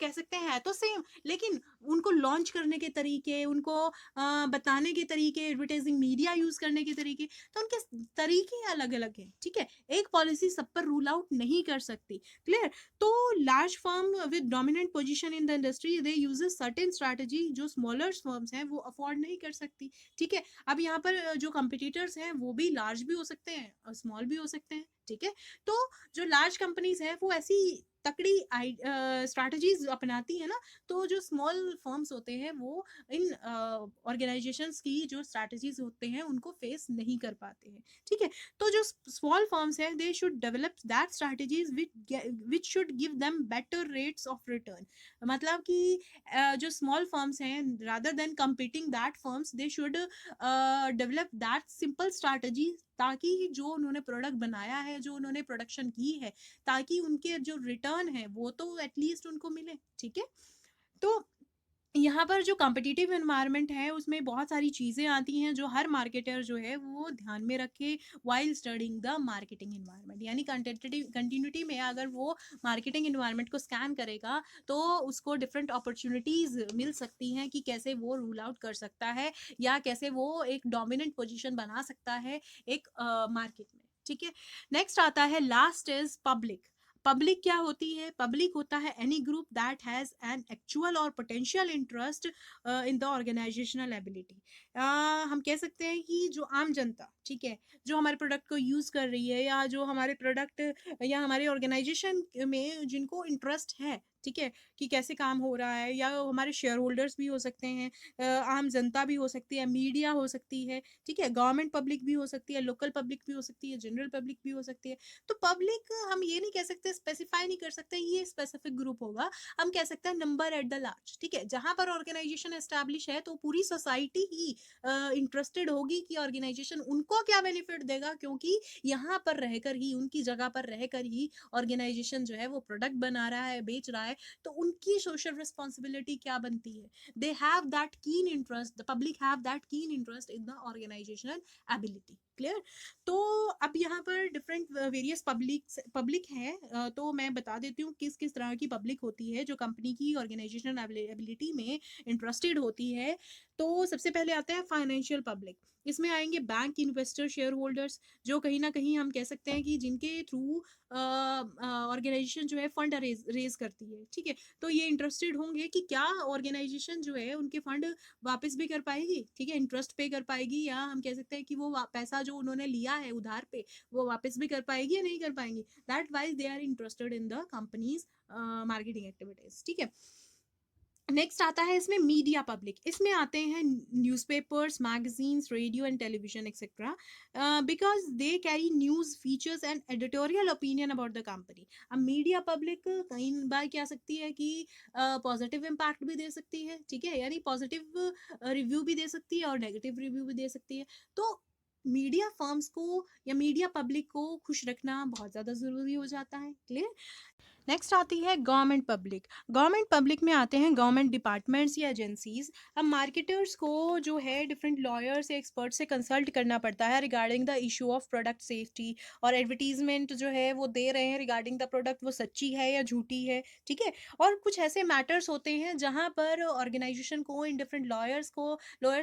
कह सकते हैं तो सेम, लेकिन उनको लॉन्च करने के तरीके, उनको बताने के तरीके, एडवर्टाइजिंग मीडिया यूज करने के तरीके, तो उनके तरीके अलग अलग हैं। ठीक है, एक पॉलिसी सब पर रूल आउट नहीं कर सकती। क्लियर? तो large firm with dominant position in the industry they uses certain strategy जो स्मॉलर फर्म्स हैं वो अफोर्ड नहीं कर सकती। ठीक है, अब यहाँ पर जो कंपिटिटर्स हैं वो भी लार्ज भी हो सकते हैं और स्मॉल भी हो सकते हैं। ठीक है। तो जो लार्ज कंपनीज हैं वो ऐसी तकड़ी स्ट्रैटेजीज अपनाती है ना, तो जो स्मॉल फर्म्स होते हैं वो इन ऑर्गेनाइजेशंस की जो स्ट्रैटेजीज होते हैं उनको फेस नहीं कर पाते हैं, ठीक है। तो जो स्मॉल फर्म्स हैं they should develop that strategies which should give them better rates of return. मतलब कि जो स्मॉल फर्म्स हैं rather than competing that firms they should develop that simple strategy, ताकि जो उन्होंने प्रोडक्ट बनाया है, जो उन्होंने प्रोडक्शन की है, ताकि उनके जो रिटर्न है वो तो एटलीस्ट उनको मिले, ठीक है। तो यहाँ पर जो कॉम्पिटिटिव एनवायरनमेंट है उसमें बहुत सारी चीज़ें आती हैं जो हर मार्केटर जो है वो ध्यान में रखे while studying the marketing environment. यानी कंटिन्यूटी में अगर वो मार्केटिंग एनवायरनमेंट को स्कैन करेगा तो उसको डिफरेंट अपॉर्चुनिटीज़ मिल सकती हैं कि कैसे वो रूल आउट कर सकता है या कैसे वो एक डोमिनेंट पोजीशन बना सकता है एक मार्केट में, ठीक है। नेक्स्ट आता है लास्ट इज पब्लिक। पब्लिक क्या होती है? पब्लिक होता है any group that has an actual और potential interest in the organisational ability. हम कह सकते हैं कि जो आम जनता, ठीक है, जो हमारे प्रोडक्ट को यूज़ कर रही है या जो हमारे प्रोडक्ट या हमारे ऑर्गेनाइजेशन में जिनको इंटरेस्ट है, ठीक है, कि कैसे काम हो रहा है, या हमारे शेयर होल्डर्स भी हो सकते हैं, आम जनता भी हो सकती है, मीडिया हो सकती है, ठीक है, गवर्नमेंट पब्लिक भी हो सकती है, लोकल पब्लिक भी हो सकती है, जनरल पब्लिक भी हो सकती है। तो पब्लिक हम ये नहीं कह सकते, स्पेसिफाई नहीं कर सकते ये स्पेसिफिक ग्रुप होगा। हम कह सकते हैं नंबर एट द लार्ज, ठीक है। जहां पर ऑर्गेनाइजेशन एस्टैब्लिश है तो पूरी सोसाइटी ही इंटरेस्टेड होगी कि ऑर्गेनाइजेशन उनको क्या बेनिफिट देगा, क्योंकि यहाँ पर रहकर ही, उनकी जगह पर रहकर ही ऑर्गेनाइजेशन जो है वो प्रोडक्ट बना रहा है, बेच रहा है, तो उनकी सोशल रिस्पॉन्सिबिलिटी क्या बनती है। They have that keen interest, the public have that keen interest in the organisational ability. Clear? तो अब यहाँ पर डिफरेंट वेरियस पब्लिक हैं, तो मैं बता देती हूँ किस किस तरह की पब्लिक होती है जो कंपनी की ऑर्गेनाइजेशन एबिलिटी में इंटरेस्टेड होती है। तो सबसे पहले आता है फाइनेंशियल पब्लिक। इसमें आएंगे बैंक इन्वेस्टर, शेयर होल्डर्स, जो कहीं ना कहीं हम कह सकते हैं कि जिनके थ्रू ऑर्गेनाइजेशन जो है फंड रेज करती है, ठीक है। तो ये इंटरेस्टेड होंगे कि क्या ऑर्गेनाइजेशन जो है उनके फंड वापस भी कर पाएगी, ठीक है, इंटरेस्ट पे कर पाएगी, या हम कह सकते हैं कि वो पैसा जो उन्होंने लिया है उधार पे वो वापस भी कर पाएगी या नहीं कर पाएंगी। That wise they are interested in the companies marketing activities, ठीक है। नेक्स्ट आता है इसमें मीडिया पब्लिक। इसमें आते हैं newspapers, magazines, radio and television etcetera, because they carry news features and editorial opinion about the company. अब मीडिया पब्लिक कई बार क्या सकती है कि पॉजिटिव इम्पैक्ट भी दे सकती है, ठीक है, यानी पॉजिटिव रिव्यू भी दे सकती है और नेगेटिव रिव्यू भी दे सकती है। तो मीडिया फर्म्स को या मीडिया पब्लिक को खुश रखना बहुत ज़्यादा ज़रूरी हो जाता है। क्लियर? नेक्स्ट आती है गवर्नमेंट पब्लिक। गवर्नमेंट पब्लिक में आते हैं गवर्नमेंट डिपार्टमेंट्स या एजेंसीज। अब मार्केटर्स को जो है डिफरेंट लॉयर्स या एक्सपर्ट से कंसल्ट करना पड़ता है regarding the issue of product safety, और एडवर्टीजमेंट जो है वो दे रहे हैं रिगार्डिंग द प्रोडक्ट वो सच्ची है या झूठी है, ठीक है। और कुछ ऐसे मैटर्स होते हैं जहाँ पर ऑर्गेनाइजेशन को इन डिफरेंट लॉयर्स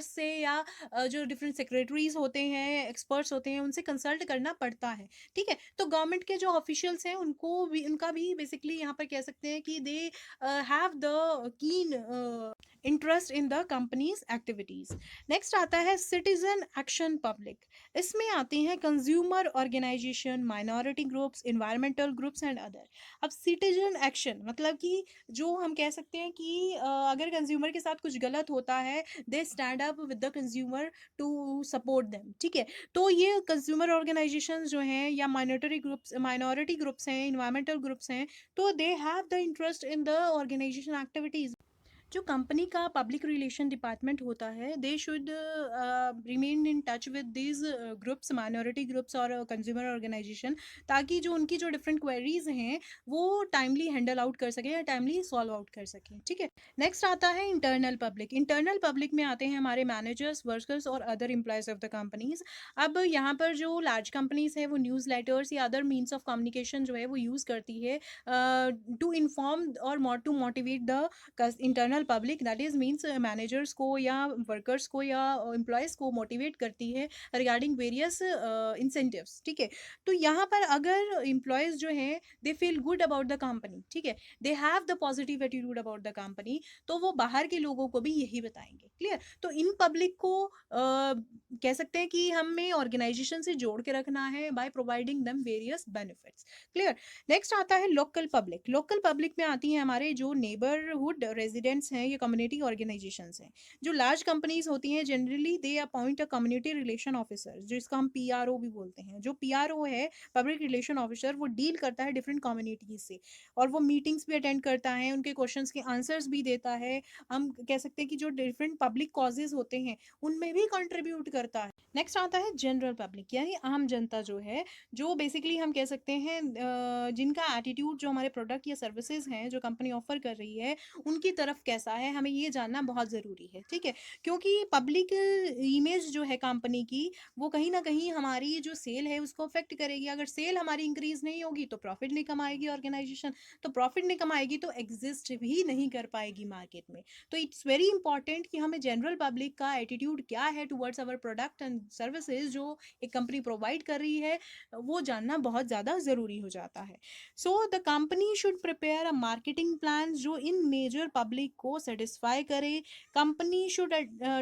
से या जो डिफरेंट सेक्रेटरीज होते हैं, एक्सपर्ट्स होते हैं, उनसे कंसल्ट करना पड़ता है, ठीक है। तो गवर्नमेंट के जो ऑफिशियल्स हैं उनको भी, उनका भी बेसिकली यहाँ पर कह सकते हैं कि they have the keen interest in the companies activities. Next आता है सिटीजन एक्शन पब्लिक। इसमें आते हैं consumer organization, minority groups, environmental groups and other. अब सिटीजन एक्शन मतलब कि जो हम कह सकते हैं कि अगर कंज्यूमर के साथ कुछ गलत होता है, they stand up with the consumer to support them, ठीक है। तो ये कंज्यूमर ऑर्गेनाइजेशंस जो हैं या माइनॉरिटी ग्रुप्स हैं, इन्वायरमेंटल ग्रुप्स हैं, तो they have the interest in the organization activities. जो कंपनी का पब्लिक रिलेशन डिपार्टमेंट होता है they should remain in touch with these groups, minority groups और कंज्यूमर ऑर्गेनाइजेशन, ताकि जो उनकी जो डिफरेंट क्वेरीज हैं वो टाइमली हैंडल आउट कर सकें या टाइमली सॉल्व आउट कर सकें, ठीक है। नेक्स्ट आता है इंटरनल पब्लिक। इंटरनल पब्लिक में आते हैं हमारे मैनेजर्स, वर्कर्स और other employees of the companies. अब यहाँ पर जो लार्ज कंपनीज है वो न्यूज़ लेटर्स या अदर मीन्स ऑफ कम्युनिकेशन जो है वो यूज़ करती है टू इन्फॉर्म और to motivate the internal general public that is means managers को या वर्कर्स को या एम्प्लॉयज़ को मोटिवेट करती है रिगार्डिंग वेरियस इंसेंटिव्स, ठीक है। तो यहाँ पर अगर एम्प्लॉयज़ जो हैं they feel good about the company, ठीक है, they have the positive attitude about the company, तो वो बाहर के लोगों को भी यही बताएंगे। क्लियर? तो इन पब्लिक को कह सकते हैं कि हमें ऑर्गेनाइजेशन से जोड़ के रखना है by providing them various benefits. Clear? Next आता है लोकल पब्लिक। लोकल पब्लिक में आती हैं हमारे जो नेबरहुड रेजिडेंट्स हैं, ये कम्युनिटी ऑर्गेनाइजेशंस हैं। जो लार्ज कंपनीज होती हैं generally they appoint a community relation officer, जिसका हम पीआरओ भी बोलते हैं। जो पीआरओ है, पब्लिक रिलेशन ऑफिसर, वो डील करता है डिफरेंट कम्युनिटीज से, और वो मीटिंग्स भी अटेंड करता है, उनके क्वेश्चंस के आंसर्स भी देता है। हम कह सकते हैं कि जो डिफरेंट पब्लिक कॉजेज होते हैं उनमें भी कंट्रीब्यूट करता है। नेक्स्ट आता है जनरल पब्लिक, यानी आम जनता जो है, जो बेसिकली हम कह सकते हैं जिनका एटीट्यूड जो हमारे प्रोडक्ट या सर्विसेज हैं जो कंपनी ऑफर कर रही है उनकी तरफ कैसा है, हमें ये जानना बहुत ज़रूरी है, ठीक है। क्योंकि पब्लिक इमेज जो है कंपनी की, वो कहीं ना कहीं हमारी जो सेल है उसको अफेक्ट करेगी। अगर सेल हमारी इंक्रीज नहीं होगी तो प्रॉफिट नहीं कमाएगी ऑर्गेनाइजेशन, तो प्रॉफिट नहीं कमाएगी तो एग्जिस्ट भी नहीं कर पाएगी मार्केट में। तो इट्स वेरी इंपॉर्टेंट कि हमें जनरल पब्लिक का एटीट्यूड क्या है towards our product and services जो एक कंपनी प्रोवाइड कर रही है, वो जानना बहुत ज़्यादा ज़रूरी हो जाता है। So the company should prepare a marketing plan जो इन मेजर पब्लिक को सेटिस्फाई करे। Company should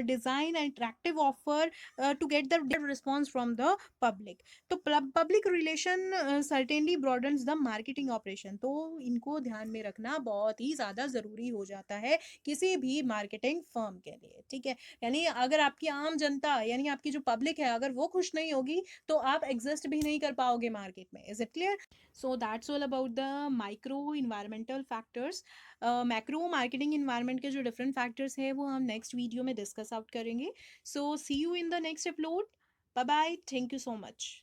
design attractive offer to get the response from the public. तो public relation certainly broadens the marketing operation. तो इनको ध्यान में रखना बहुत ही ज़्यादा ज़रूरी हो जाता है किसी भी मार्केटिंग फर्म के लिए, ठीक है। यानी अगर आपकी आम जनता यानी आपकी जो पब्लिक है अगर वो खुश नहीं होगी तो आप एग्जिस्ट भी नहीं कर पाओगे मार्केट में। Is it clear? So that's all about the micro environmental factors. Macro marketing environment के जो डिफरेंट फैक्टर्स हैं वो हम नेक्स्ट वीडियो में डिस्कस आउट करेंगे। So see you in the next upload. Bye bye, thank you so much.